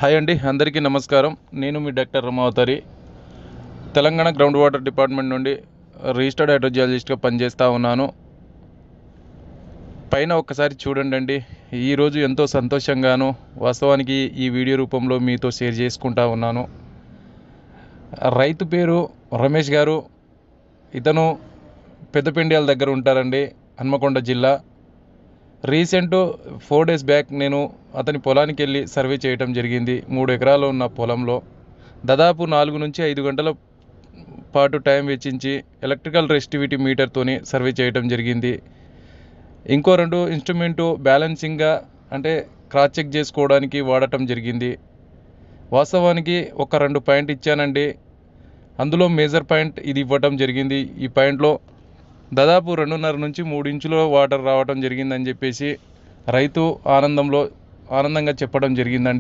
Hi అండి, అందరికీ నమస్కారం. నేను మీ doctor Ramavatari. Telangana ground water department నుండి రిజిస్టర్డ్ హైడ్రోజియాలజిస్ట్గా పనిచేస్తూ ఉన్నాను. పైన ఒక్కసారి చూడండి అండి. ఈరోజు ఎంతో సంతోషంగాను వాస్తవానికి ఈ వీడియో రూపంలో మీతో షేర్ చేసుకుంటా ఉన్నాను. రైతు పేరు రమేష్ గారు. ఇతను పెద్దపెండ్యాల దగ్గర ఉంటారండి, హన్మకొండ జిల్లా. రీసెంట్ 4 days బ్యాక్ నేను అతని పొలానికి వెళ్ళి సర్వే చేయటం జరిగింది. 3 ఎకరాలు ఉన్న పొలంలో దాదాపు 4 నుంచి 5 గంటల పాటు టైం వెచ్చించి ఎలక్ట్రికల్ రెసిస్టివిటీ మీటర్తోని సర్వే చేయటం జరిగింది. ఇంకో 2 ఇన్స్ట్రుమెంటు బ్యాలెన్సింగ్గా అంటే క్రాస్ చెక్ చేసుకోవడానికి వాడటం జరిగింది. వాస్తవానికి ఒక 2 పాయింట్ ఇచ్చానండి. అందులో మేజర్ పాయింట్ ఇది ఇవ్వటం జరిగింది. ఈ పాయింట్లో దాదాపు 2.5 నుంచి 3 ఇంచుల వాటర్ రావటం జరిగిందని చెప్పేసి రైతు ఆనందంగా చెప్పడం జరిగిందండి.